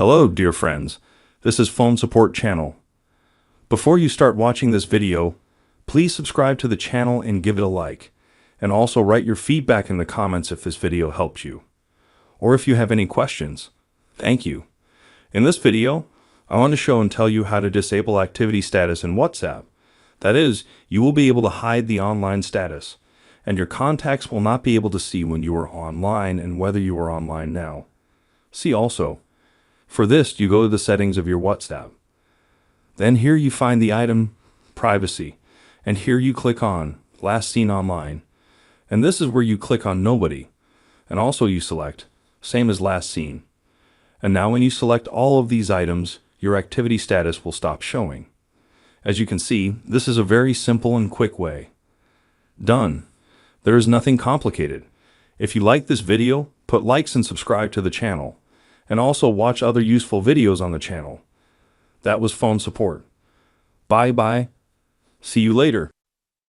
Hello, dear friends. This is Phone Support Channel. Before you start watching this video, please subscribe to the channel and give it a like. And also write your feedback in the comments if this video helped you. Or if you have any questions. Thank you. In this video, I want to show and tell you how to disable activity status in WhatsApp. That is, you will be able to hide the online status, and your contacts will not be able to see when you are online and whether you are online now. See also, for this, you go to the settings of your WhatsApp. Then here you find the item, Privacy, and here you click on Last Seen Online. And this is where you click on Nobody, and also you select Same as Last Seen. And now when you select all of these items, your activity status will stop showing. As you can see, this is a very simple and quick way. Done. There is nothing complicated. If you like this video, put likes and subscribe to the channel. And also watch other useful videos on the channel. That was Phone Support. Bye bye. See you later.